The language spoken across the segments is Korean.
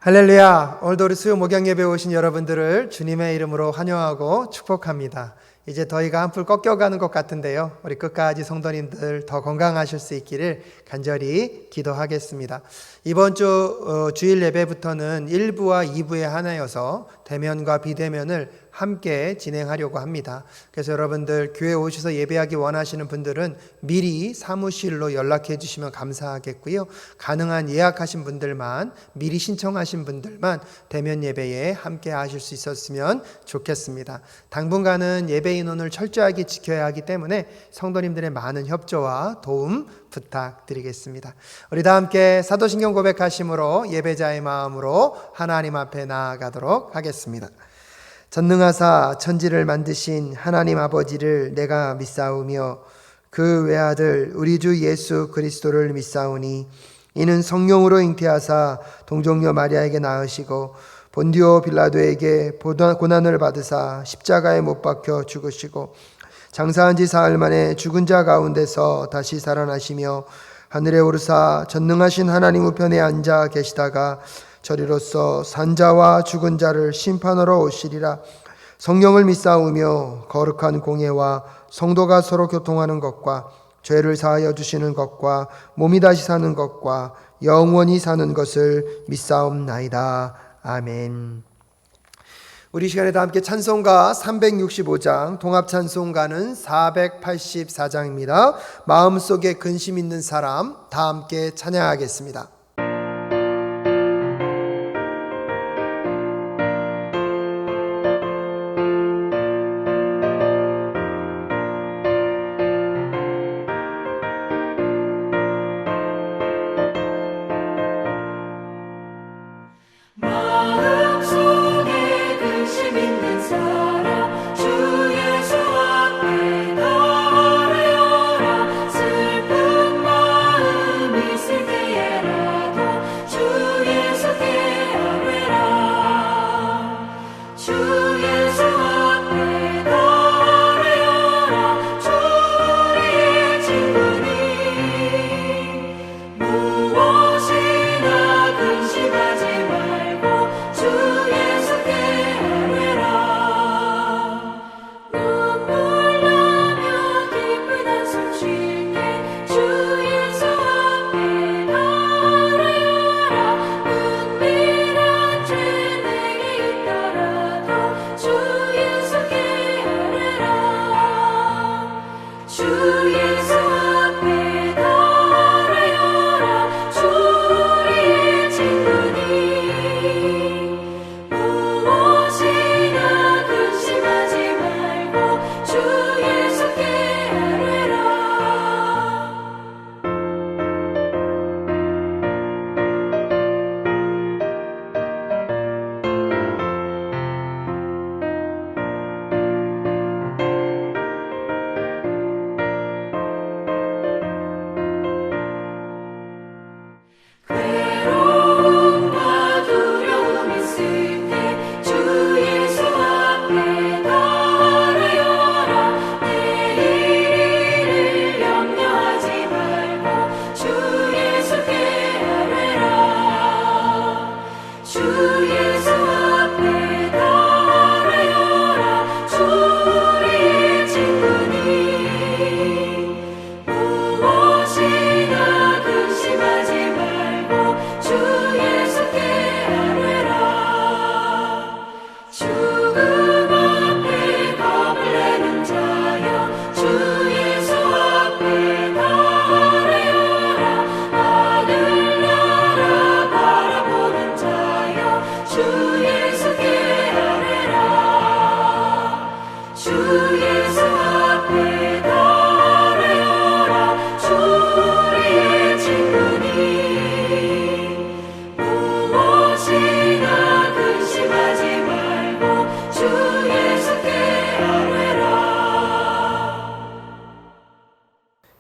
할렐루야! 오늘도 우리 수요 목양 예배에 오신 여러분들을 주님의 이름으로 환영하고 축복합니다. 이제 더위가 한풀 꺾여가는 것 같은데요. 우리 끝까지 성도님들 더 건강하실 수 있기를 간절히 기도하겠습니다. 이번 주 주일 예배부터는 1부와 2부의 하나여서 대면과 비대면을 함께 진행하려고 합니다. 그래서 여러분들 교회 오셔서 예배하기 원하시는 분들은 미리 사무실로 연락해 주시면 감사하겠고요. 가능한 예약하신 분들만, 미리 신청하신 분들만 대면 예배에 함께 하실 수 있었으면 좋겠습니다. 당분간은 예배 인원을 철저하게 지켜야 하기 때문에 성도님들의 많은 협조와 도움 부탁드리겠습니다. 우리 다 함께 사도신경 고백하심으로 예배자의 마음으로 하나님 앞에 나아가도록 하겠습니다. 전능하사 천지를 만드신 하나님 아버지를 내가 믿사오며 그 외아들 우리 주 예수 그리스도를 믿사오니 이는 성령으로 잉태하사 동정녀 마리아에게 낳으시고 본디오 빌라도에게 고난을 받으사 십자가에 못 박혀 죽으시고 장사한 지 사흘 만에 죽은 자 가운데서 다시 살아나시며 하늘에 오르사 전능하신 하나님 우편에 앉아 계시다가 저리로서 산자와 죽은 자를 심판하러 오시리라. 성령을 믿사오며 거룩한 공예와 성도가 서로 교통하는 것과 죄를 사하여 주시는 것과 몸이 다시 사는 것과 영원히 사는 것을 믿사옵나이다. 아멘. 우리 시간에 다 함께 찬송가 365장, 동합찬송가는 484장입니다. 마음속에 근심 있는 사람 다 함께 찬양하겠습니다.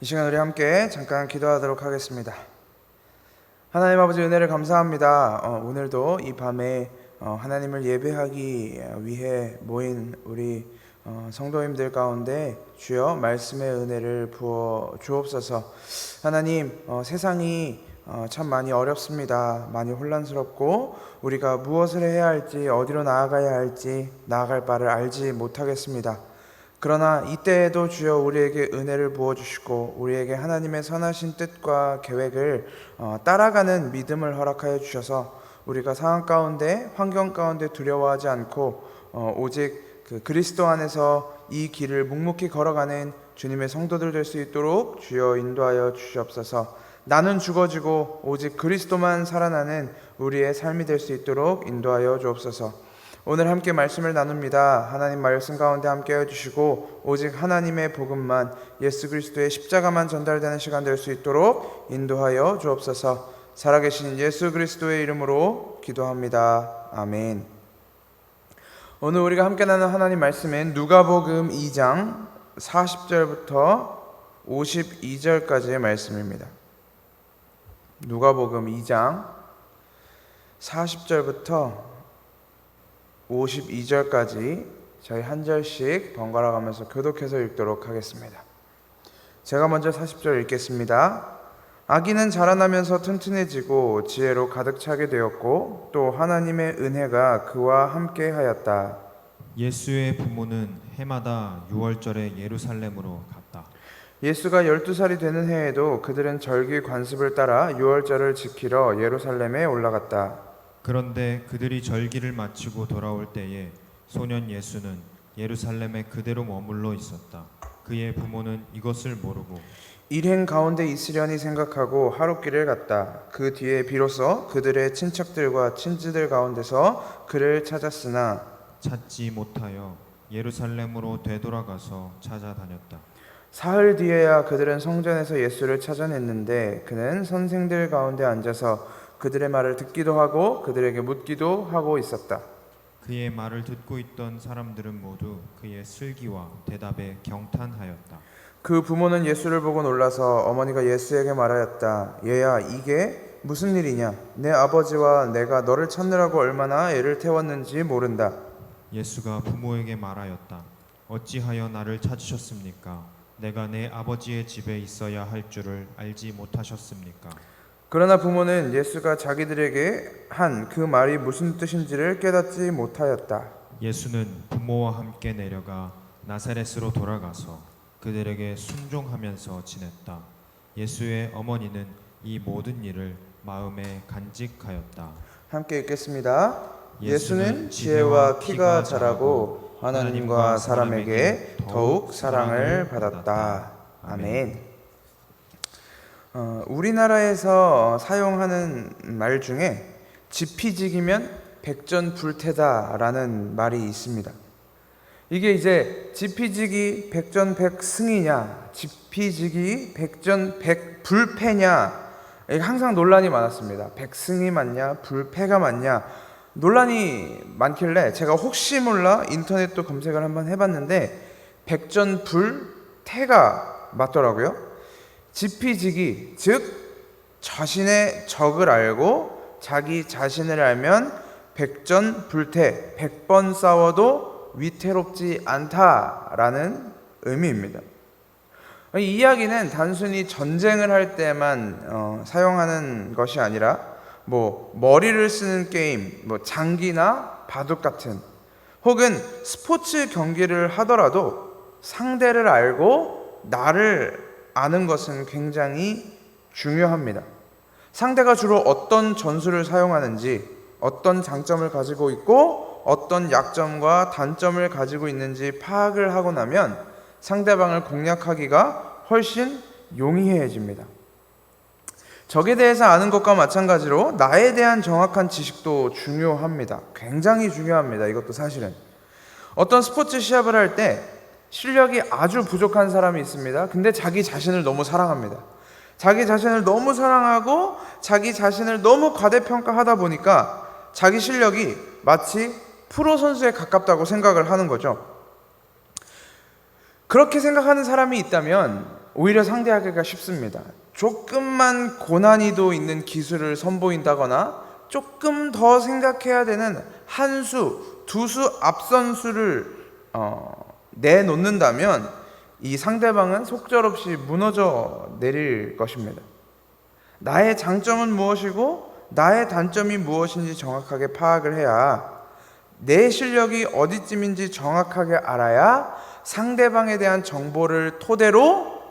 이 시간 우리 함께 잠깐 기도하도록 하겠습니다. 하나님 아버지 은혜를 감사합니다. 오늘도 이 밤에 하나님을 예배하기 위해 모인 우리 성도님들 가운데 주여 말씀의 은혜를 부어 주옵소서. 하나님, 세상이 참 많이 어렵습니다. 많이 혼란스럽고 우리가 무엇을 해야 할지, 어디로 나아가야 할지, 나아갈 바를 알지 못하겠습니다. 그러나 이때에도 주여 우리에게 은혜를 부어주시고 우리에게 하나님의 선하신 뜻과 계획을 따라가는 믿음을 허락하여 주셔서 우리가 상황 가운데, 환경 가운데 두려워하지 않고 오직 그 그리스도 안에서 이 길을 묵묵히 걸어가는 주님의 성도들 될 수 있도록 주여 인도하여 주시옵소서. 나는 죽어지고 오직 그리스도만 살아나는 우리의 삶이 될 수 있도록 인도하여 주옵소서. 오늘 함께 말씀을 나눕니다. 하나님 말씀 가운데 함께 해주시고 오직 하나님의 복음만, 예수 그리스도의 십자가만 전달되는 시간 될 수 있도록 인도하여 주옵소서. 살아계신 예수 그리스도의 이름으로 기도합니다. 아멘. 오늘 우리가 함께 나눈 하나님 말씀은 누가복음 2장 40절부터 52절까지의 말씀입니다. 누가복음 2장 40절부터 52절까지 저희 한 절씩 번갈아 가면서 교독해서 읽도록 하겠습니다. 제가 먼저 40절 읽겠습니다. 아기는 자라나면서 튼튼해지고 지혜로 가득 차게 되었고 또 하나님의 은혜가 그와 함께 하였다. 예수의 부모는 해마다 유월절에 예루살렘으로 갔다. 예수가 12살이 되는 해에도 그들은 절기 관습을 따라 유월절을 지키러 예루살렘에 올라갔다. 그런데 그들이 절기를 마치고 돌아올 때에 소년 예수는 예루살렘에 그대로 머물러 있었다. 그의 부모는 이것을 모르고 일행 가운데 있으려니 생각하고 하룻길을 갔다. 그 뒤에 비로소 그들의 친척들과 친지들 가운데서 그를 찾았으나 찾지 못하여 예루살렘으로 되돌아가서 찾아다녔다. 사흘 뒤에야 그들은 성전에서 예수를 찾아냈는데 그는 선생들 가운데 앉아서 그들의 말을 듣기도 하고 그들에게 묻기도 하고 있었다. 그의 말을 듣고 있던 사람들은 모두 그의 슬기와 대답에 경탄하였다. 그 부모는 예수를 보고 놀라서 어머니가 예수에게 말하였다. 얘야, 이게 무슨 일이냐? 내 아버지와 내가 너를 찾느라고 얼마나 애를 태웠는지 모른다. 예수가 부모에게 말하였다. 어찌하여 나를 찾으셨습니까? 내가 내 아버지의 집에 있어야 할 줄을 알지 못하셨습니까? 그러나 부모는 예수가 자기들에게 한 그 말이 무슨 뜻인지를 깨닫지 못하였다. 예수는 부모와 함께 내려가 나사렛으로 돌아가서 그들에게 순종하면서 지냈다. 예수의 어머니는 이 모든 일을 마음에 간직하였다. 함께 읽겠습니다. 예수는 지혜와 키가 자라고 하나님과 사람에게 더욱 사랑을 받았다. 아멘. 우리나라에서 사용하는 말 중에 지피지기면 백전불태다라는 말이 있습니다. 이게 이제 지피지기 백전백승이냐, 지피지기 백전백불패냐, 이게 항상 논란이 많았습니다. 백승이 맞냐, 불패가 맞냐 논란이 많길래 제가 혹시 몰라 인터넷도 검색을 한번 해봤는데 백전불태가 맞더라고요. 지피지기, 즉 자신의 적을 알고 자기 자신을 알면 백전불태, 100번 싸워도 위태롭지 않다라는 의미입니다. 이 이야기는 단순히 전쟁을 할 때만 사용하는 것이 아니라 머리를 쓰는 게임, 장기나 바둑 같은 혹은 스포츠 경기를 하더라도 상대를 알고 나를 아는 것은 굉장히 중요합니다. 상대가 주로 어떤 전술을 사용하는지, 어떤 장점을 가지고 있고 어떤 약점과 단점을 가지고 있는지 파악을 하고 나면 상대방을 공략하기가 훨씬 용이해집니다. 적에 대해서 아는 것과 마찬가지로 나에 대한 정확한 지식도 중요합니다. 굉장히 중요합니다. 이것도 사실은 어떤 스포츠 시합을 할 때 실력이 아주 부족한 사람이 있습니다. 근데 자기 자신을 너무 사랑합니다. 자기 자신을 너무 사랑하고 자기 자신을 너무 과대평가하다 보니까 자기 실력이 마치 프로 선수에 가깝다고 생각을 하는 거죠. 그렇게 생각하는 사람이 있다면 오히려 상대하기가 쉽습니다. 조금만 고난이도 있는 기술을 선보인다거나 조금 더 생각해야 되는 한 수, 두 수 앞선 수를 내놓는다면 이 상대방은 속절없이 무너져 내릴 것입니다. 나의 장점은 무엇이고 나의 단점이 무엇인지 정확하게 파악을 해야, 내 실력이 어디쯤인지 정확하게 알아야 상대방에 대한 정보를 토대로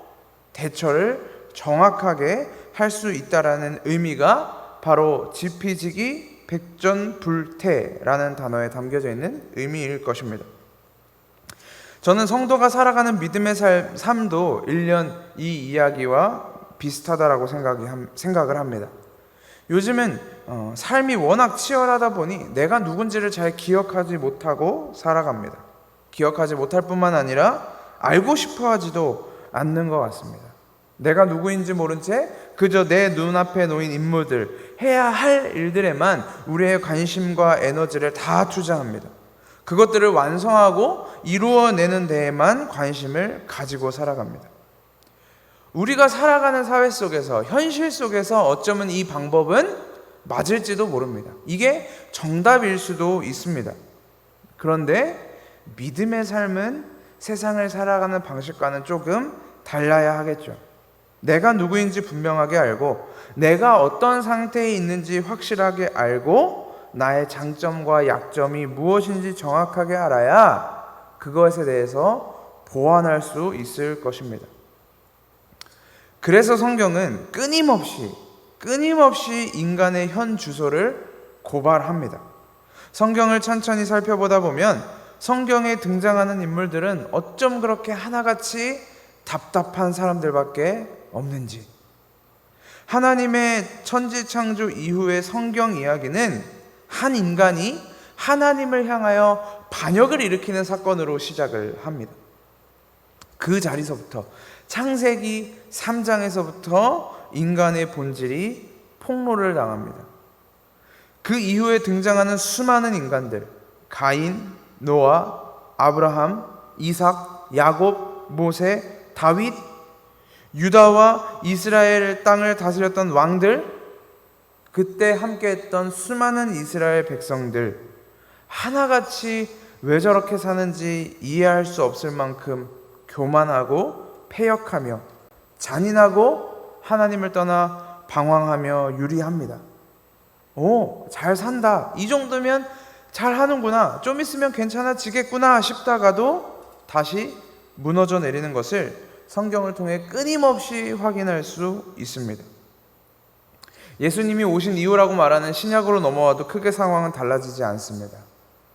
대처를 정확하게 할 수 있다라는 의미가 바로 지피지기 백전불태라는 단어에 담겨져 있는 의미일 것입니다. 저는 성도가 살아가는 믿음의 삶도 일련 이 이야기와 비슷하다라고 생각을 합니다. 요즘은 삶이 워낙 치열하다 보니 내가 누군지를 잘 기억하지 못하고 살아갑니다. 기억하지 못할 뿐만 아니라 알고 싶어 하지도 않는 것 같습니다. 내가 누구인지 모른 채 그저 내 눈앞에 놓인 인물들, 해야 할 일들에만 우리의 관심과 에너지를 다 투자합니다. 그것들을 완성하고 이루어내는 데에만 관심을 가지고 살아갑니다. 우리가 살아가는 사회 속에서, 현실 속에서 어쩌면 이 방법은 맞을지도 모릅니다. 이게 정답일 수도 있습니다. 그런데 믿음의 삶은 세상을 살아가는 방식과는 조금 달라야 하겠죠. 내가 누구인지 분명하게 알고, 내가 어떤 상태에 있는지 확실하게 알고, 나의 장점과 약점이 무엇인지 정확하게 알아야 그것에 대해서 보완할 수 있을 것입니다. 그래서 성경은 끊임없이 인간의 현 주소를 고발합니다. 성경을 천천히 살펴보다 보면 성경에 등장하는 인물들은 어쩜 그렇게 하나같이 답답한 사람들밖에 없는지, 하나님의 천지창조 이후의 성경 이야기는 한 인간이 하나님을 향하여 반역을 일으키는 사건으로 시작을 합니다. 그 자리서부터, 창세기 3장에서부터 인간의 본질이 폭로를 당합니다. 그 이후에 등장하는 수많은 인간들, 가인, 노아, 아브라함, 이삭, 야곱, 모세, 다윗, 유다와 이스라엘 땅을 다스렸던 왕들, 그때 함께했던 수많은 이스라엘 백성들, 하나같이 왜 저렇게 사는지 이해할 수 없을 만큼 교만하고 패역하며 잔인하고 하나님을 떠나 방황하며 유리합니다. 오, 잘 산다, 이 정도면 잘 하는구나, 좀 있으면 괜찮아지겠구나 싶다가도 다시 무너져 내리는 것을 성경을 통해 끊임없이 확인할 수 있습니다. 예수님이 오신 이후라고 말하는 신약으로 넘어와도 크게 상황은 달라지지 않습니다.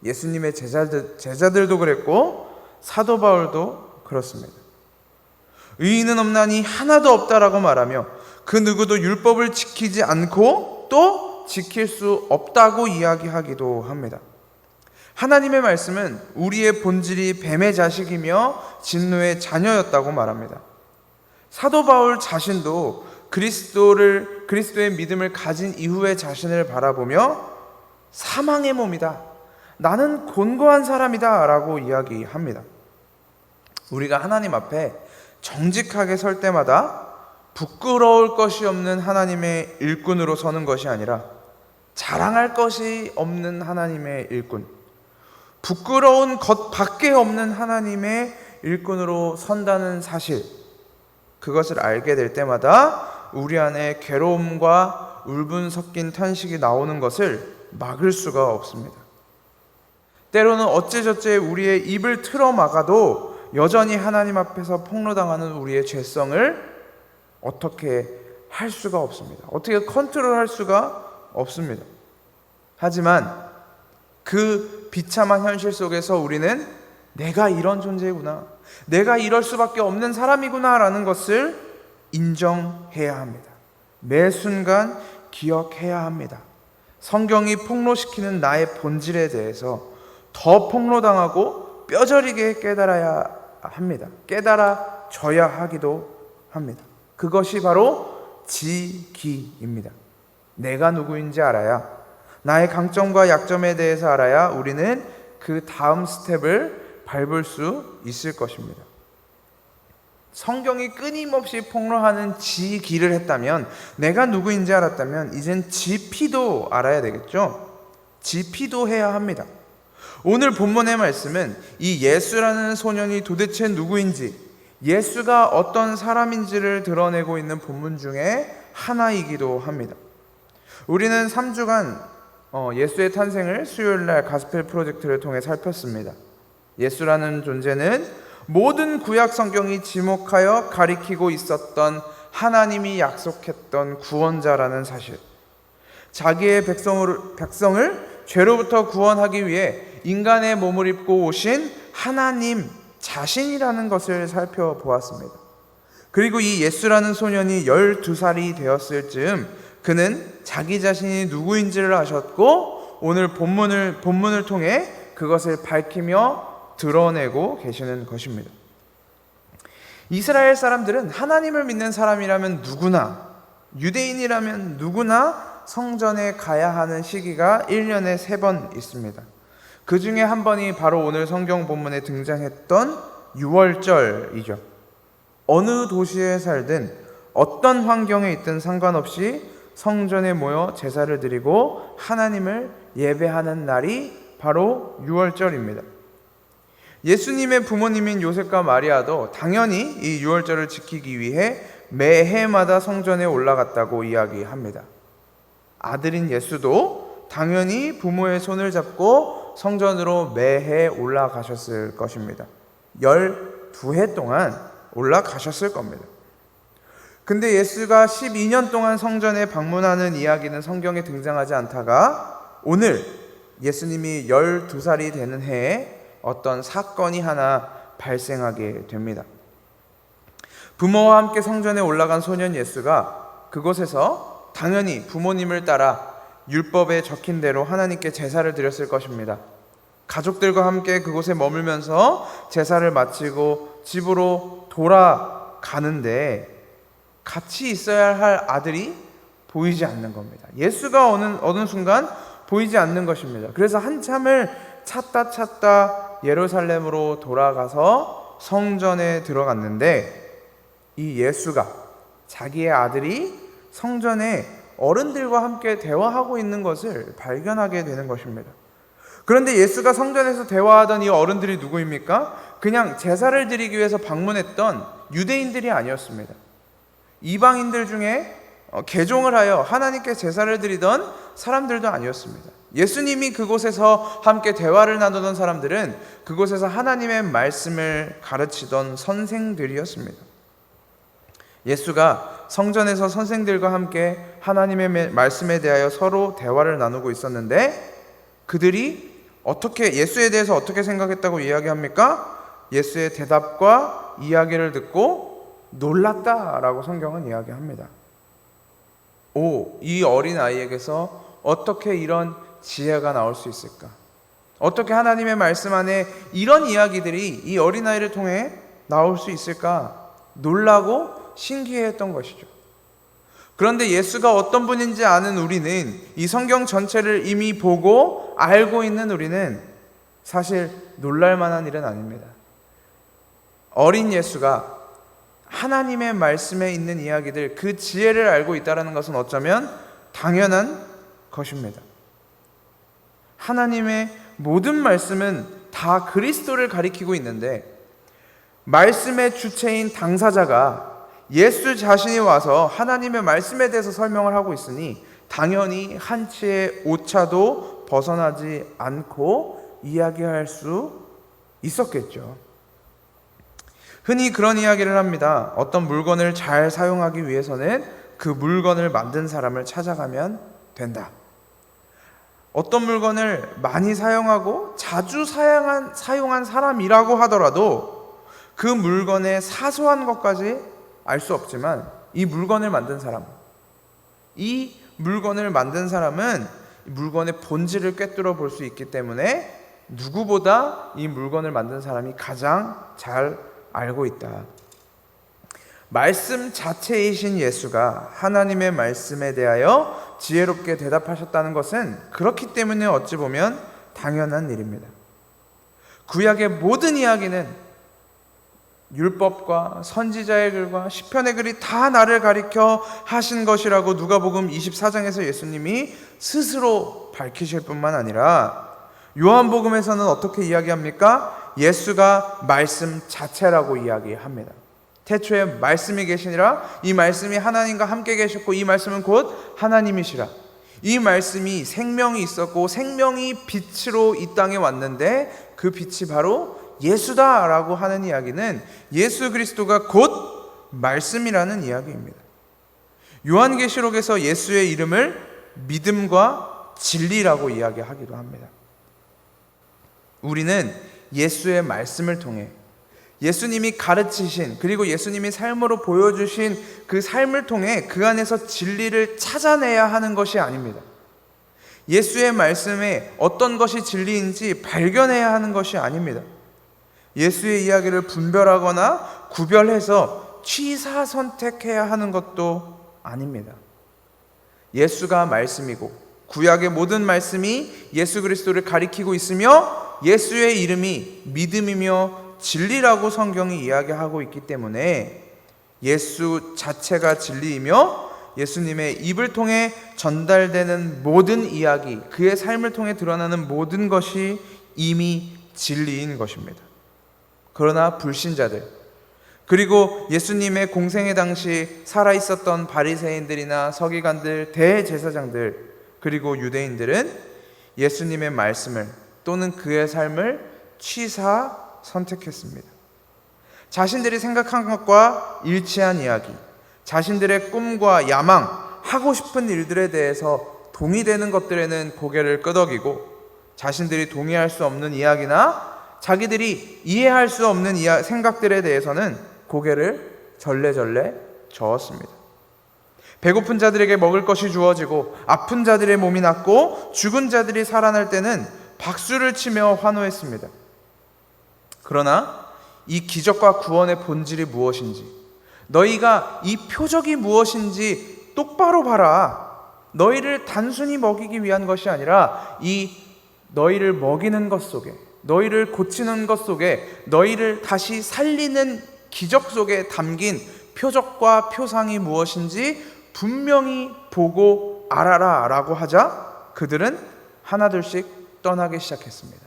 예수님의 제자들도 그랬고 사도 바울도 그렇습니다. 의인은 없나니 하나도 없다라고 말하며 그 누구도 율법을 지키지 않고 또 지킬 수 없다고 이야기하기도 합니다. 하나님의 말씀은 우리의 본질이 뱀의 자식이며 진노의 자녀였다고 말합니다. 사도 바울 자신도 그리스도의 믿음을 가진 이후의 자신을 바라보며 사망의 몸이다, 나는 곤고한 사람이다 라고 이야기합니다. 우리가 하나님 앞에 정직하게 설 때마다 부끄러울 것이 없는 하나님의 일꾼으로 서는 것이 아니라 자랑할 것이 없는 하나님의 일꾼, 부끄러운 것 밖에 없는 하나님의 일꾼으로 선다는 사실, 그것을 알게 될 때마다 우리 안에 괴로움과 울분 섞인 탄식이 나오는 것을 막을 수가 없습니다. 때로는 어째저째 우리의 입을 틀어 막아도 여전히 하나님 앞에서 폭로당하는 우리의 죄성을 어떻게 할 수가 없습니다. 어떻게 컨트롤할 수가 없습니다. 하지만 그 비참한 현실 속에서 우리는 내가 이런 존재구나, 내가 이럴 수밖에 없는 사람이구나 라는 것을 인정해야 합니다. 매 순간 기억해야 합니다. 성경이 폭로시키는 나의 본질에 대해서 더 폭로당하고 뼈저리게 깨달아야 합니다. 깨달아져야 하기도 합니다. 그것이 바로 지기입니다. 내가 누구인지 알아야, 나의 강점과 약점에 대해서 알아야 우리는 그 다음 스텝을 밟을 수 있을 것입니다. 성경이 끊임없이 폭로하는 지기를 했다면, 내가 누구인지 알았다면 이젠 지피도 알아야 되겠죠. 지피도 해야 합니다. 오늘 본문의 말씀은 이 예수라는 소년이 도대체 누구인지, 예수가 어떤 사람인지를 드러내고 있는 본문 중에 하나이기도 합니다. 우리는 3주간 예수의 탄생을 수요일날 가스펠 프로젝트를 통해 살폈습니다. 예수라는 존재는 모든 구약 성경이 지목하여 가리키고 있었던 하나님이 약속했던 구원자라는 사실, 자기의 백성을 죄로부터 구원하기 위해 인간의 몸을 입고 오신 하나님 자신이라는 것을 살펴보았습니다. 그리고 이 예수라는 소년이 12살이 되었을 즈음 그는 자기 자신이 누구인지를 아셨고 오늘 본문을 통해 그것을 밝히며 드러내고 계시는 것입니다. 이스라엘 사람들은 하나님을 믿는 사람이라면 누구나, 유대인이라면 누구나 성전에 가야 하는 시기가 1년에 3번 있습니다. 그 중에 한 번이 바로 오늘 성경 본문에 등장했던 유월절이죠. 어느 도시에 살든 어떤 환경에 있든 상관없이 성전에 모여 제사를 드리고 하나님을 예배하는 날이 바로 유월절입니다. 예수님의 부모님인 요셉과 마리아도 당연히 이 유월절을 지키기 위해 매해마다 성전에 올라갔다고 이야기합니다. 아들인 예수도 당연히 부모의 손을 잡고 성전으로 매해 올라가셨을 것입니다. 12해 동안 올라가셨을 겁니다. 근데 예수가 12년 동안 성전에 방문하는 이야기는 성경에 등장하지 않다가 오늘 예수님이 12살이 되는 해에 어떤 사건이 하나 발생하게 됩니다. 부모와 함께 성전에 올라간 소년 예수가 그곳에서 당연히 부모님을 따라 율법에 적힌 대로 하나님께 제사를 드렸을 것입니다. 가족들과 함께 그곳에 머물면서 제사를 마치고 집으로 돌아가는데 같이 있어야 할 아들이 보이지 않는 겁니다. 예수가 어느 순간 보이지 않는 것입니다. 그래서 한참을 찾다 예루살렘으로 돌아가서 성전에 들어갔는데 이 예수가, 자기의 아들이 성전에 어른들과 함께 대화하고 있는 것을 발견하게 되는 것입니다. 그런데 예수가 성전에서 대화하던 이 어른들이 누구입니까? 그냥 제사를 드리기 위해서 방문했던 유대인들이 아니었습니다. 이방인들 중에 개종을 하여 하나님께 제사를 드리던 사람들도 아니었습니다. 예수님이 그곳에서 함께 대화를 나누던 사람들은 그곳에서 하나님의 말씀을 가르치던 선생들이었습니다. 예수가 성전에서 선생들과 함께 하나님의 말씀에 대하여 서로 대화를 나누고 있었는데 그들이 예수에 대해서 어떻게 생각했다고 이야기합니까? 예수의 대답과 이야기를 듣고 놀랐다라고 성경은 이야기합니다. 이 어린 아이에게서 어떻게 이런 지혜가 나올 수 있을까? 어떻게 하나님의 말씀 안에 이런 이야기들이 이 어린아이를 통해 나올 수 있을까? 놀라고 신기해했던 것이죠. 그런데 예수가 어떤 분인지 아는 우리는, 이 성경 전체를 이미 보고 알고 있는 우리는 사실 놀랄 만한 일은 아닙니다. 어린 예수가 하나님의 말씀에 있는 이야기들, 그 지혜를 알고 있다는 것은 어쩌면 당연한 것입니다. 하나님의 모든 말씀은 다 그리스도를 가리키고 있는데 말씀의 주체인 당사자가 예수 자신이 와서 하나님의 말씀에 대해서 설명을 하고 있으니 당연히 한치의 오차도 벗어나지 않고 이야기할 수 있었겠죠. 흔히 그런 이야기를 합니다. 어떤 물건을 잘 사용하기 위해서는 그 물건을 만든 사람을 찾아가면 된다. 어떤 물건을 많이 사용하고 자주 사용한 사람이라고 하더라도 그 물건의 사소한 것까지 알 수 없지만 이 물건을 만든 사람은 이 물건의 본질을 꿰뚫어 볼 수 있기 때문에 누구보다 이 물건을 만든 사람이 가장 잘 알고 있다. 말씀 자체이신 예수가 하나님의 말씀에 대하여 지혜롭게 대답하셨다는 것은 그렇기 때문에 어찌 보면 당연한 일입니다. 구약의 모든 이야기는 율법과 선지자의 글과 시편의 글이 다 나를 가리켜 하신 것이라고 누가복음 24장에서 예수님이 스스로 밝히실 뿐만 아니라 요한복음에서는 어떻게 이야기합니까? 예수가 말씀 자체라고 이야기합니다. 태초에 말씀이 계시니라. 이 말씀이 하나님과 함께 계셨고 이 말씀은 곧 하나님이시라. 이 말씀이 생명이 있었고 생명이 빛으로 이 땅에 왔는데 그 빛이 바로 예수다라고 하는 이야기는 예수 그리스도가 곧 말씀이라는 이야기입니다. 요한계시록에서 예수의 이름을 믿음과 진리라고 이야기하기도 합니다. 우리는 예수의 말씀을 통해 예수님이 가르치신 그리고 예수님이 삶으로 보여주신 그 삶을 통해 그 안에서 진리를 찾아내야 하는 것이 아닙니다. 예수의 말씀에 어떤 것이 진리인지 발견해야 하는 것이 아닙니다. 예수의 이야기를 분별하거나 구별해서 취사 선택해야 하는 것도 아닙니다. 예수가 말씀이고 구약의 모든 말씀이 예수 그리스도를 가리키고 있으며 예수의 이름이 믿음이며 진리라고 성경이 이야기하고 있기 때문에 예수 자체가 진리이며 예수님의 입을 통해 전달되는 모든 이야기, 그의 삶을 통해 드러나는 모든 것이 이미 진리인 것입니다. 그러나 불신자들, 그리고 예수님의 공생의 당시 살아있었던 바리새인들이나 서기관들, 대제사장들, 그리고 유대인들은 예수님의 말씀을 또는 그의 삶을 취사 선택했습니다. 자신들이 생각한 것과 일치한 이야기, 자신들의 꿈과 야망, 하고 싶은 일들에 대해서 동의되는 것들에는 고개를 끄덕이고 자신들이 동의할 수 없는 이야기나 자기들이 이해할 수 없는 생각들에 대해서는 고개를 절레절레 저었습니다. 배고픈 자들에게 먹을 것이 주어지고 아픈 자들의 몸이 낫고 죽은 자들이 살아날 때는 박수를 치며 환호했습니다. 그러나 이 기적과 구원의 본질이 무엇인지, 너희가 이 표적이 무엇인지 똑바로 봐라. 너희를 단순히 먹이기 위한 것이 아니라 이 너희를 먹이는 것 속에, 너희를 고치는 것 속에, 너희를 다시 살리는 기적 속에 담긴 표적과 표상이 무엇인지 분명히 보고 알아라 라고 하자 그들은 하나둘씩 떠나기 시작했습니다.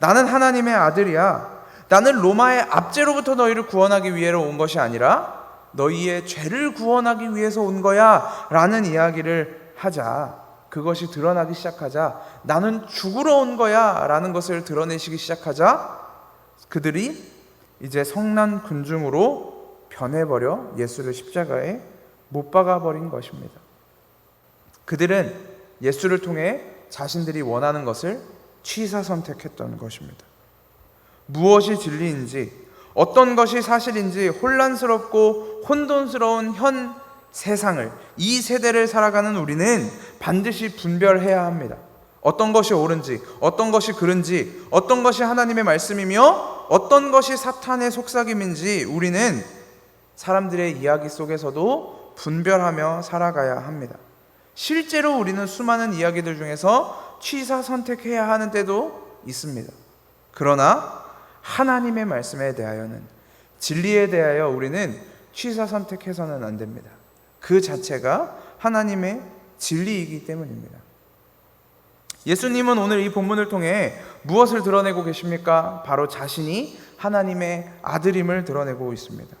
나는 하나님의 아들이야. 나는 로마의 압제로부터 너희를 구원하기 위해서 온 것이 아니라 너희의 죄를 구원하기 위해서 온 거야 라는 이야기를 하자 그것이 드러나기 시작하자 나는 죽으러 온 거야 라는 것을 드러내시기 시작하자 그들이 이제 성난 군중으로 변해버려 예수를 십자가에 못 박아버린 것입니다. 그들은 예수를 통해 자신들이 원하는 것을 취사 선택했던 것입니다. 무엇이 진리인지, 어떤 것이 사실인지 혼란스럽고 혼돈스러운 현 세상을, 이 세대를 살아가는 우리는 반드시 분별해야 합니다. 어떤 것이 옳은지, 어떤 것이 그른지, 어떤 것이 하나님의 말씀이며 어떤 것이 사탄의 속삭임인지 우리는 사람들의 이야기 속에서도 분별하며 살아가야 합니다. 실제로 우리는 수많은 이야기들 중에서 취사 선택해야 하는 때도 있습니다. 그러나 하나님의 말씀에 대하여는, 진리에 대하여 우리는 취사 선택해서는 안 됩니다. 그 자체가 하나님의 진리이기 때문입니다. 예수님은 오늘 이 본문을 통해 무엇을 드러내고 계십니까? 바로 자신이 하나님의 아들임을 드러내고 있습니다.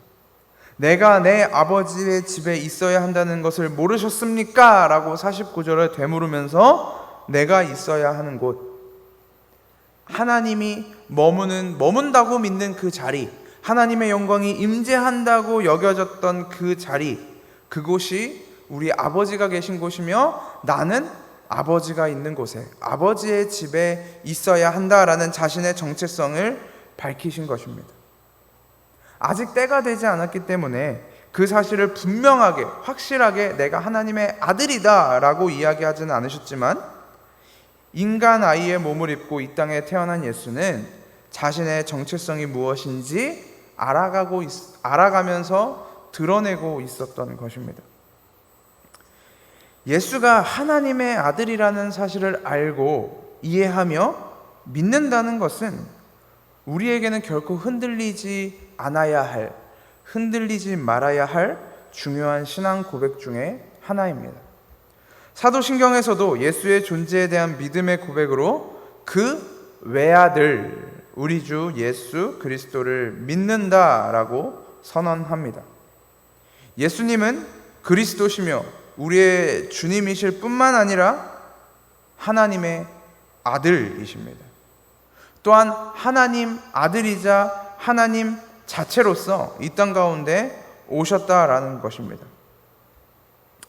내가 내 아버지의 집에 있어야 한다는 것을 모르셨습니까? 라고 49절을 되물으면서 내가 있어야 하는 곳, 하나님이 머문다고 믿는 그 자리, 하나님의 영광이 임재한다고 여겨졌던 그 자리, 그곳이 우리 아버지가 계신 곳이며 나는 아버지가 있는 곳에, 아버지의 집에 있어야 한다라는 자신의 정체성을 밝히신 것입니다. 아직 때가 되지 않았기 때문에 그 사실을 분명하게, 확실하게 내가 하나님의 아들이다 라고 이야기하지는 않으셨지만, 인간 아이의 몸을 입고 이 땅에 태어난 예수는 자신의 정체성이 무엇인지 알아가면서 드러내고 있었던 것입니다. 예수가 하나님의 아들이라는 사실을 알고 이해하며 믿는다는 것은 우리에게는 결코 흔들리지 않아야 할, 흔들리지 말아야 할 중요한 신앙 고백 중에 하나입니다. 사도신경에서도 예수의 존재에 대한 믿음의 고백으로 그 외아들, 우리 주 예수 그리스도를 믿는다라고 선언합니다. 예수님은 그리스도시며 우리의 주님이실 뿐만 아니라 하나님의 아들이십니다. 또한 하나님 아들이자 하나님 자체로서 이 땅 가운데 오셨다라는 것입니다.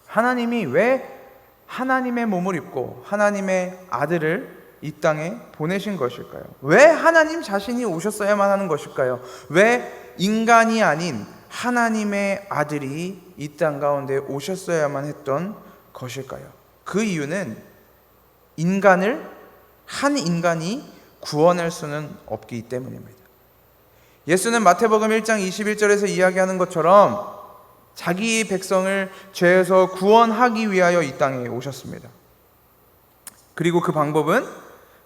하나님이 왜 하나님의 몸을 입고 하나님의 아들을 이 땅에 보내신 것일까요? 왜 하나님 자신이 오셨어야만 하는 것일까요? 왜 인간이 아닌 하나님의 아들이 이 땅 가운데 오셨어야만 했던 것일까요? 그 이유는 한 인간이 구원할 수는 없기 때문입니다. 예수는 마태복음 1장 21절에서 이야기하는 것처럼 자기 백성을 죄에서 구원하기 위하여 이 땅에 오셨습니다. 그리고 그 방법은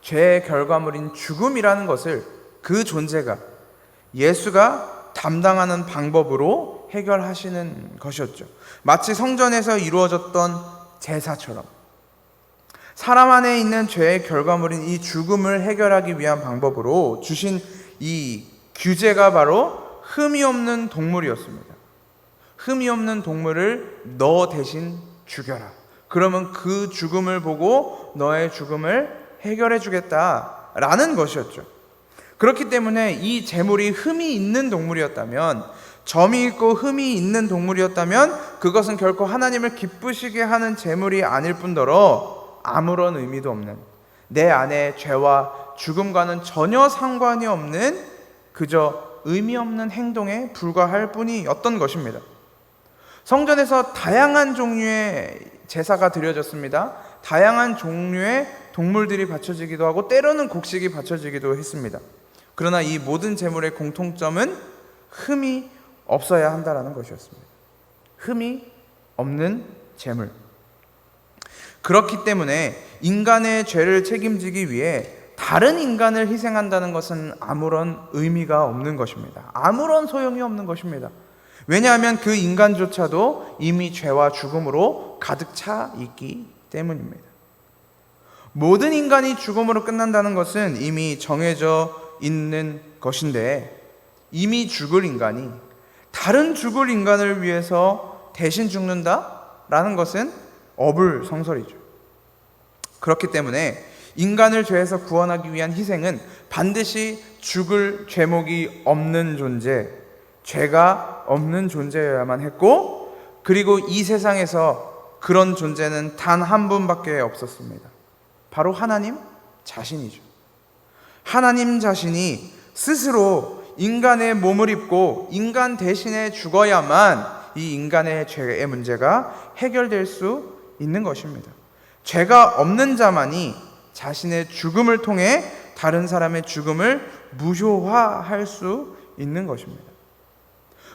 죄의 결과물인 죽음이라는 것을, 그 존재가 예수가 담당하는 방법으로 해결하시는 것이었죠. 마치 성전에서 이루어졌던 제사처럼 사람 안에 있는 죄의 결과물인 이 죽음을 해결하기 위한 방법으로 주신 이 규제가 바로 흠이 없는 동물이었습니다. 흠이 없는 동물을 너 대신 죽여라. 그러면 그 죽음을 보고 너의 죽음을 해결해 주겠다라는 것이었죠. 그렇기 때문에 이 제물이 흠이 있는 동물이었다면, 점이 있고 흠이 있는 동물이었다면 그것은 결코 하나님을 기쁘시게 하는 제물이 아닐 뿐더러 아무런 의미도 없는, 내 안에 죄와 죽음과는 전혀 상관이 없는 그저 의미 없는 행동에 불과할 뿐이었던 것입니다. 성전에서 다양한 종류의 제사가 드려졌습니다. 다양한 종류의 동물들이 바쳐지기도 하고 때로는 곡식이 바쳐지기도 했습니다. 그러나 이 모든 제물의 공통점은 흠이 없어야 한다는 것이었습니다. 흠이 없는 제물. 그렇기 때문에 인간의 죄를 책임지기 위해 다른 인간을 희생한다는 것은 아무런 의미가 없는 것입니다. 아무런 소용이 없는 것입니다. 왜냐하면 그 인간조차도 이미 죄와 죽음으로 가득 차 있기 때문입니다. 모든 인간이 죽음으로 끝난다는 것은 이미 정해져 있는 것인데, 이미 죽을 인간이 다른 죽을 인간을 위해서 대신 죽는다라는 것은 어불성설이죠. 그렇기 때문에 인간을 죄에서 구원하기 위한 희생은 반드시 죽을 죄목이 없는 존재, 죄가 없는 존재여야만 했고, 그리고 이 세상에서 그런 존재는 단 한 분밖에 없었습니다. 바로 하나님 자신이죠. 하나님 자신이 스스로 인간의 몸을 입고 인간 대신에 죽어야만 이 인간의 죄의 문제가 해결될 수 있는 것입니다. 죄가 없는 자만이 자신의 죽음을 통해 다른 사람의 죽음을 무효화할 수 있는 것입니다.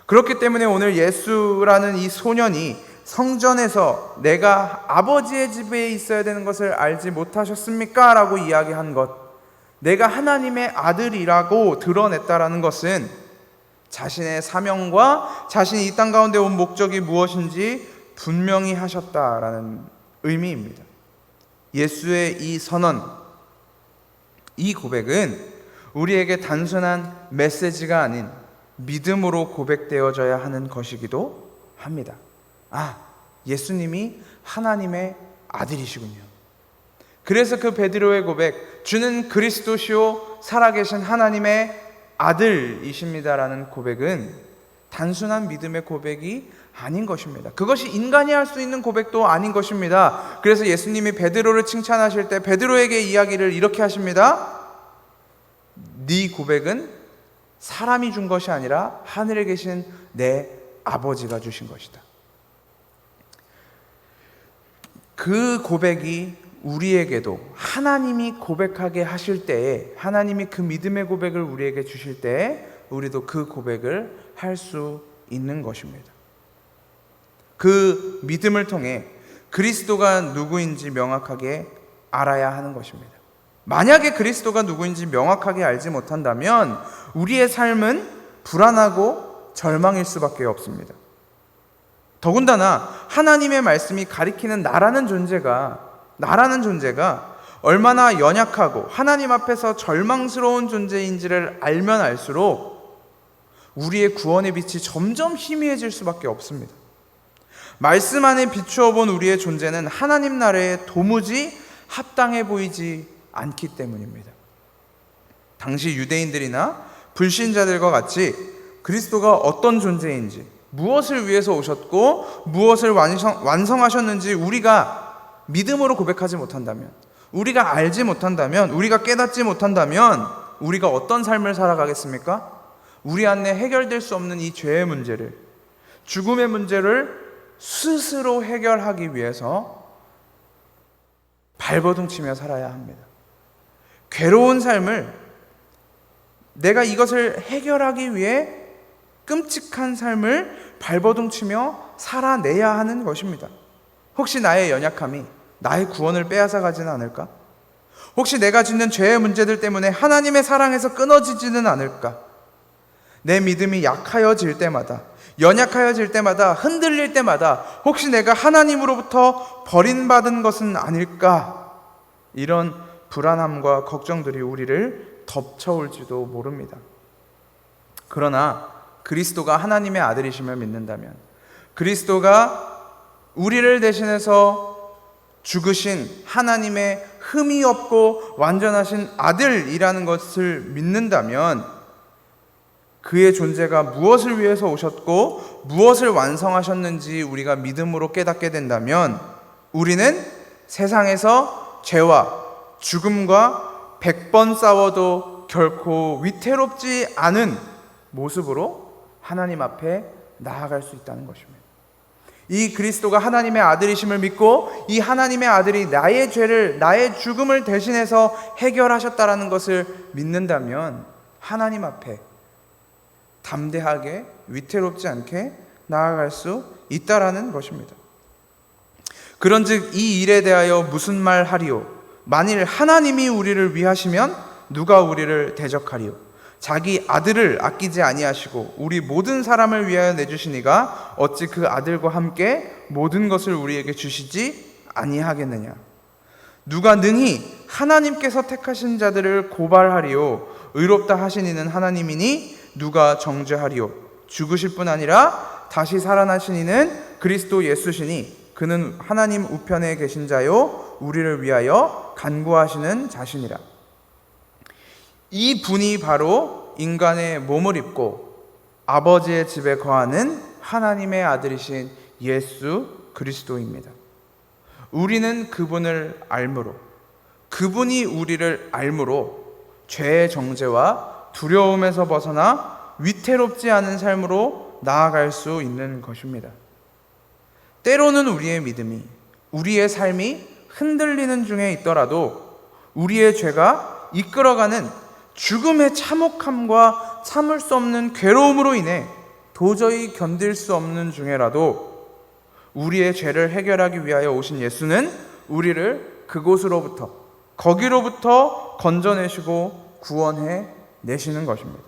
그렇기 때문에 오늘 예수라는 이 소년이 성전에서 내가 아버지의 집에 있어야 되는 것을 알지 못하셨습니까? 라고 이야기한 것, 내가 하나님의 아들이라고 드러냈다라는 것은 자신의 사명과 자신이 이 땅 가운데 온 목적이 무엇인지 분명히 하셨다라는 의미입니다. 예수의 이 선언, 이 고백은 우리에게 단순한 메시지가 아닌 믿음으로 고백되어져야 하는 것이기도 합니다. 예수님이 하나님의 아들이시군요. 그래서 그 베드로의 고백, 주는 그리스도시요 살아계신 하나님의 아들이십니다라는 고백은 단순한 믿음의 고백이 아닌 것입니다. 그것이 인간이 할 수 있는 고백도 아닌 것입니다. 그래서 예수님이 베드로를 칭찬하실 때 베드로에게 이야기를 이렇게 하십니다. 네 고백은 사람이 준 것이 아니라 하늘에 계신 내 아버지가 주신 것이다. 그 고백이 우리에게도 하나님이 고백하게 하실 때에, 하나님이 그 믿음의 고백을 우리에게 주실 때에 우리도 그 고백을 할 수 있는 것입니다. 그 믿음을 통해 그리스도가 누구인지 명확하게 알아야 하는 것입니다. 만약에 그리스도가 누구인지 명확하게 알지 못한다면 우리의 삶은 불안하고 절망일 수밖에 없습니다. 더군다나 하나님의 말씀이 가리키는 나라는 존재가 얼마나 연약하고 하나님 앞에서 절망스러운 존재인지를 알면 알수록 우리의 구원의 빛이 점점 희미해질 수밖에 없습니다. 말씀 안에 비추어 본 우리의 존재는 하나님 나라에 도무지 합당해 보이지 않기 때문입니다. 당시 유대인들이나 불신자들과 같이 그리스도가 어떤 존재인지, 무엇을 위해서 오셨고 무엇을 완성하셨는지 우리가 믿음으로 고백하지 못한다면, 우리가 알지 못한다면, 우리가 깨닫지 못한다면 우리가 어떤 삶을 살아가겠습니까? 우리 안에 해결될 수 없는 이 죄의 문제를, 죽음의 문제를 스스로 해결하기 위해서 발버둥치며 살아야 합니다. 괴로운 삶을 내가 이것을 해결하기 위해 끔찍한 삶을 발버둥치며 살아내야 하는 것입니다. 혹시 나의 연약함이 나의 구원을 빼앗아 가지는 않을까? 혹시 내가 짓는 죄의 문제들 때문에 하나님의 사랑에서 끊어지지는 않을까? 내 믿음이 약하여질 때마다, 연약하여질 때마다, 흔들릴 때마다 혹시 내가 하나님으로부터 버림받은 것은 아닐까? 이런 불안함과 걱정들이 우리를 덮쳐올지도 모릅니다. 그러나 그리스도가 하나님의 아들이심을 믿는다면, 그리스도가 우리를 대신해서 죽으신 하나님의 흠이 없고 완전하신 아들이라는 것을 믿는다면, 그의 존재가 무엇을 위해서 오셨고 무엇을 완성하셨는지 우리가 믿음으로 깨닫게 된다면, 우리는 세상에서 죄와 죽음과 100번 싸워도 결코 위태롭지 않은 모습으로 하나님 앞에 나아갈 수 있다는 것입니다. 이 그리스도가 하나님의 아들이심을 믿고 이 하나님의 아들이 나의 죄를, 나의 죽음을 대신해서 해결하셨다라는 것을 믿는다면 하나님 앞에 담대하게, 위태롭지 않게 나아갈 수 있다라는 것입니다. 그런즉 이 일에 대하여 무슨 말 하리요? 만일 하나님이 우리를 위하시면 누가 우리를 대적하리요? 자기 아들을 아끼지 아니하시고 우리 모든 사람을 위하여 내주시니가 어찌 그 아들과 함께 모든 것을 우리에게 주시지 아니하겠느냐? 누가 능히 하나님께서 택하신 자들을 고발하리요? 의롭다 하신 이는 하나님이니 누가 정죄하리요? 죽으실 뿐 아니라 다시 살아나신 이는 그리스도 예수시니 그는 하나님 우편에 계신 자요 우리를 위하여 간구하시는 자시니라. 이 분이 바로 인간의 몸을 입고 아버지의 집에 거하는 하나님의 아들이신 예수 그리스도입니다. 우리는 그분을 알므로, 그분이 우리를 알므로 죄의 정죄와 두려움에서 벗어나 위태롭지 않은 삶으로 나아갈 수 있는 것입니다. 때로는 우리의 믿음이, 우리의 삶이 흔들리는 중에 있더라도 우리의 죄가 이끌어가는 죽음의 참혹함과 참을 수 없는 괴로움으로 인해 도저히 견딜 수 없는 중에라도 우리의 죄를 해결하기 위하여 오신 예수는 우리를 그곳으로부터, 거기로부터 건져내시고 구원해 내시는 것입니다.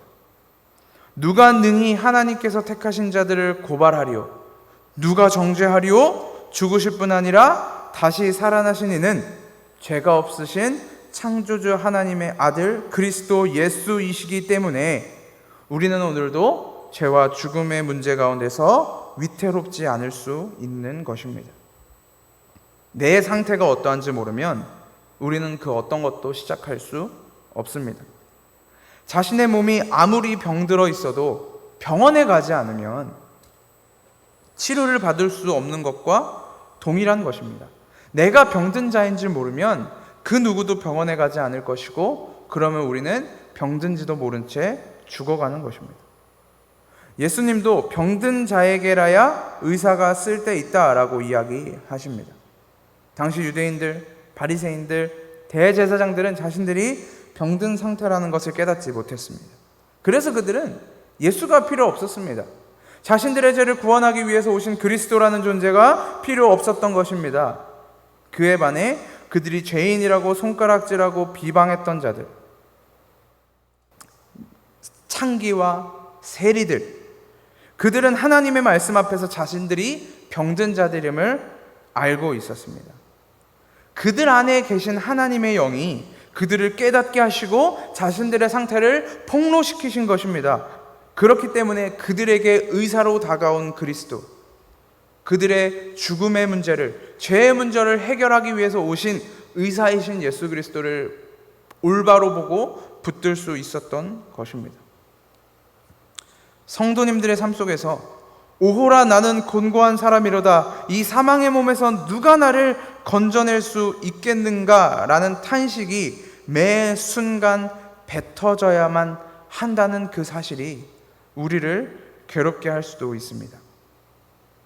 누가 능히 하나님께서 택하신 자들을 고발하리요? 누가 정죄하리요? 죽으실 뿐 아니라 다시 살아나신 이는 죄가 없으신 창조주 하나님의 아들 그리스도 예수이시기 때문에 우리는 오늘도 죄와 죽음의 문제 가운데서 위태롭지 않을 수 있는 것입니다. 내 상태가 어떠한지 모르면 우리는 그 어떤 것도 시작할 수 없습니다. 자신의 몸이 아무리 병들어 있어도 병원에 가지 않으면 치료를 받을 수 없는 것과 동일한 것입니다. 내가 병든 자인지 모르면 그 누구도 병원에 가지 않을 것이고, 그러면 우리는 병든지도 모른 채 죽어가는 것입니다. 예수님도 병든 자에게라야 의사가 쓸 데 있다라고 이야기하십니다. 당시 유대인들, 바리새인들, 대제사장들은 자신들이 병든 상태라는 것을 깨닫지 못했습니다. 그래서 그들은 예수가 필요 없었습니다. 자신들의 죄를 구원하기 위해서 오신 그리스도라는 존재가 필요 없었던 것입니다. 그에 반해 그들이 죄인이라고 손가락질하고 비방했던 자들, 창기와 세리들, 그들은 하나님의 말씀 앞에서 자신들이 병든 자들임을 알고 있었습니다. 그들 안에 계신 하나님의 영이 그들을 깨닫게 하시고 자신들의 상태를 폭로시키신 것입니다. 그렇기 때문에 그들에게 의사로 다가온 그리스도, 그들의 죽음의 문제를, 죄의 문제를 해결하기 위해서 오신 의사이신 예수 그리스도를 올바로 보고 붙들 수 있었던 것입니다. 성도님들의 삶 속에서 오호라 나는 곤고한 사람이로다, 이 사망의 몸에서 누가 나를 건져낼 수 있겠는가 라는 탄식이 매 순간 뱉어져야만 한다는 그 사실이 우리를 괴롭게 할 수도 있습니다.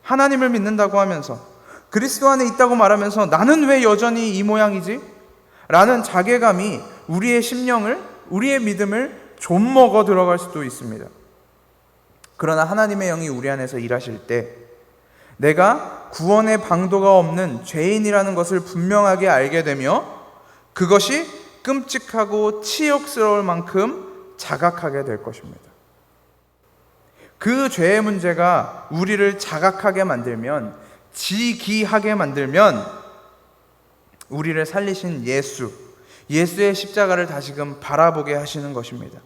하나님을 믿는다고 하면서, 그리스도 안에 있다고 말하면서 나는 왜 여전히 이 모양이지? 라는 자괴감이 우리의 심령을, 우리의 믿음을 좀먹어 들어갈 수도 있습니다. 그러나 하나님의 영이 우리 안에서 일하실 때 내가 구원의 방도가 없는 죄인이라는 것을 분명하게 알게 되며 그것이 끔찍하고 치욕스러울 만큼 자각하게 될 것입니다. 그 죄의 문제가 우리를 자각하게 만들면, 지기하게 만들면 우리를 살리신 예수의 십자가를 다시금 바라보게 하시는 것입니다.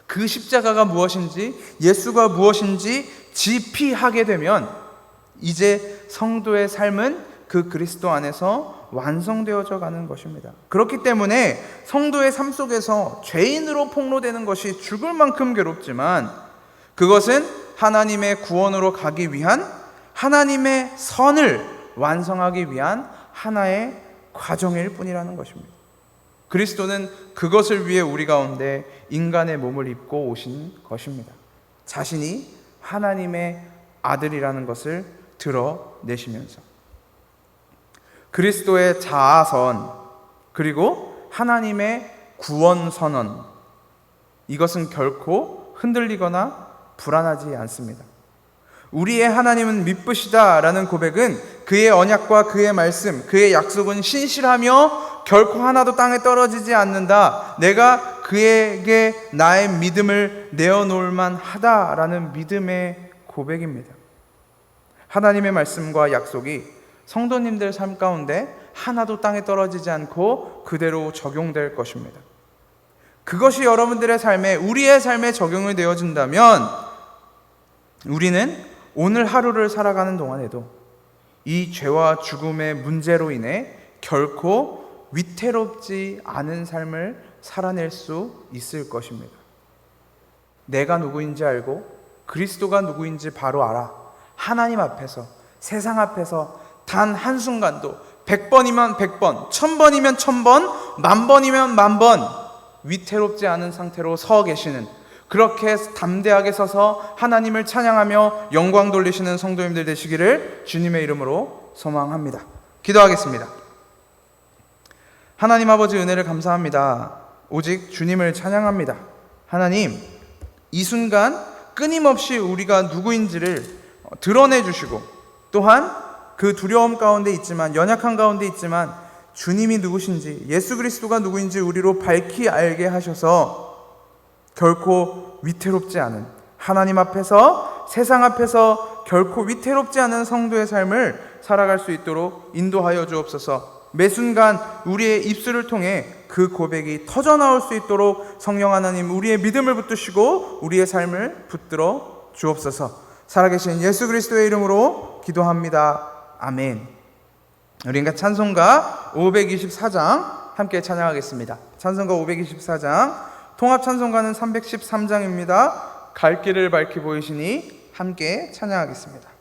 그 십자가가 무엇인지, 예수가 무엇인지 지피하게 되면 이제 성도의 삶은 그 그리스도 안에서 완성되어져 가는 것입니다. 그렇기 때문에 성도의 삶 속에서 죄인으로 폭로되는 것이 죽을 만큼 괴롭지만 그것은 하나님의 구원으로 가기 위한, 하나님의 선을 완성하기 위한 하나의 과정일 뿐이라는 것입니다. 그리스도는 그것을 위해 우리 가운데 인간의 몸을 입고 오신 것입니다. 자신이 하나님의 아들이라는 것을 드러내시면서 그리스도의 자아선, 그리고 하나님의 구원 선언, 이것은 결코 흔들리거나 불안하지 않습니다. 우리의 하나님은 미쁘시다라는 고백은 그의 언약과 그의 말씀, 그의 약속은 신실하며 결코 하나도 땅에 떨어지지 않는다, 내가 그에게 나의 믿음을 내어놓을 만하다라는 믿음의 고백입니다. 하나님의 말씀과 약속이 성도님들 삶 가운데 하나도 땅에 떨어지지 않고 그대로 적용될 것입니다. 그것이 여러분들의 삶에, 우리의 삶에 적용이 되어진다면 우리는 오늘 하루를 살아가는 동안에도 이 죄와 죽음의 문제로 인해 결코 위태롭지 않은 삶을 살아낼 수 있을 것입니다. 내가 누구인지 알고 그리스도가 누구인지 바로 알아. 하나님 앞에서, 세상 앞에서 단 한순간도 100번이면 100번, 1000번이면 1000번, 10,000번이면 10,000번 위태롭지 않은 상태로 서 계시는, 그렇게 담대하게 서서 하나님을 찬양하며 영광 돌리시는 성도님들 되시기를 주님의 이름으로 소망합니다. 기도하겠습니다. 하나님 아버지, 은혜를 감사합니다. 오직 주님을 찬양합니다. 하나님, 이 순간 끊임없이 우리가 누구인지를 드러내 주시고, 또한 그 두려움 가운데 있지만, 연약한 가운데 있지만 주님이 누구신지, 예수 그리스도가 누구인지 우리로 밝히 알게 하셔서 결코 위태롭지 않은, 하나님 앞에서, 세상 앞에서 결코 위태롭지 않은 성도의 삶을 살아갈 수 있도록 인도하여 주옵소서. 매 순간 우리의 입술을 통해 그 고백이 터져나올 수 있도록 성령 하나님, 우리의 믿음을 붙드시고 우리의 삶을 붙들어 주옵소서. 살아계신 예수 그리스도의 이름으로 기도합니다. 아멘. 우리가 찬송가 524장 함께 찬양하겠습니다. 찬송가 524장, 통합 찬송가는 313장입니다. 갈 길을 밝히 보이시니 함께 찬양하겠습니다.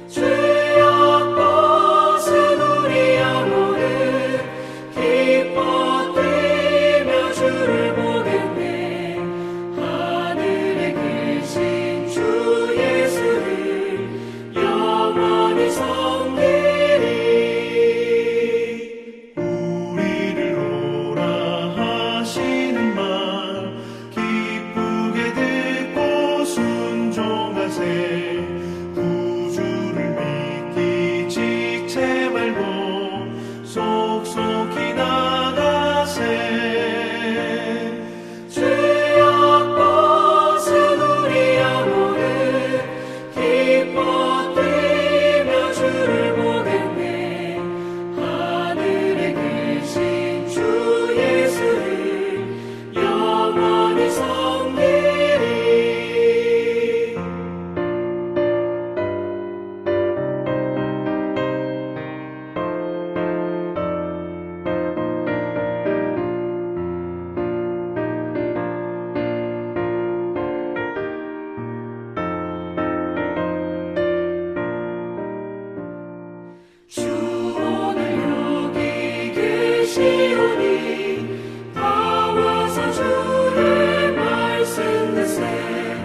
주여 계시오니 나와서 주의 말씀 듣세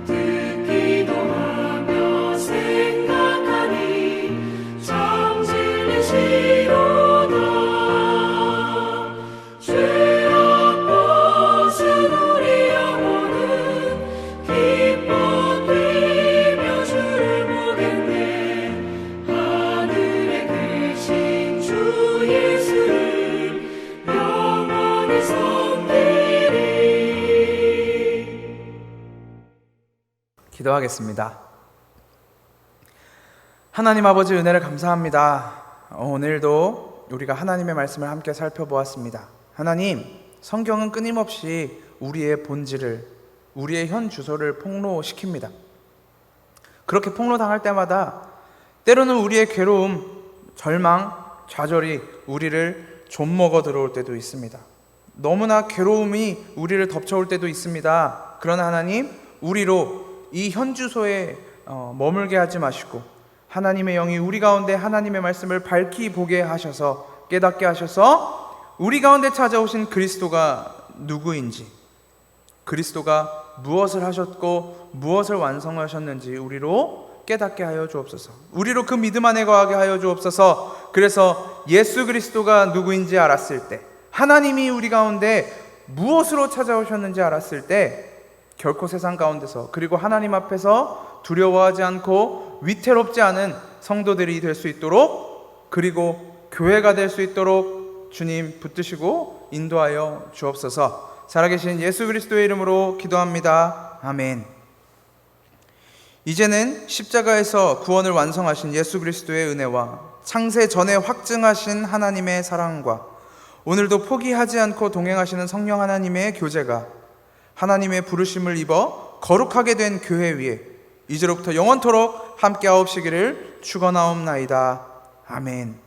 듣기도 하며 생각하니 참 진리시로다 죄악 벗은 우리 영혼은 기뻐 뛰며 주를 보겠네 하늘에 계신 주 예수를 영원히 섬기리. 기도하겠습니다. 하나님 아버지 은혜를 감사합니다. 오늘도 우리가 하나님의 말씀을 함께 살펴보았습니다. 하나님, 성경은 끊임없이 우리의 본질을, 우리의 현 주소를 폭로시킵니다. 그렇게 폭로당할 때마다 때로는 우리의 괴로움, 절망, 좌절이 우리를 좀먹어 들어올 때도 있습니다. 너무나 괴로움이 우리를 덮쳐올 때도 있습니다. 그러나 하나님, 우리로 이 현 주소에 머물게 하지 마시고 하나님의 영이 우리 가운데 하나님의 말씀을 밝히 보게 하셔서 깨닫게 하셔서 우리 가운데 찾아오신 그리스도가 누구인지, 그리스도가 무엇을 하셨고 무엇을 완성하셨는지 우리로 깨닫게 하여 주옵소서. 우리로 그 믿음 안에 거하게 하여 주옵소서. 그래서 예수 그리스도가 누구인지 알았을 때, 하나님이 우리 가운데 무엇으로 찾아오셨는지 알았을 때 결코 세상 가운데서, 그리고 하나님 앞에서 두려워하지 않고 위태롭지 않은 성도들이 될 수 있도록, 그리고 교회가 될 수 있도록 주님 붙드시고 인도하여 주옵소서. 살아계신 예수 그리스도의 이름으로 기도합니다. 아멘. 이제는 십자가에서 구원을 완성하신 예수 그리스도의 은혜와 창세 전에 확증하신 하나님의 사랑과 오늘도 포기하지 않고 동행하시는 성령 하나님의 교제가 하나님의 부르심을 입어 거룩하게 된 교회 위에 이제로부터 영원토록 함께 하옵시기를 축원하옵나이다. 아멘.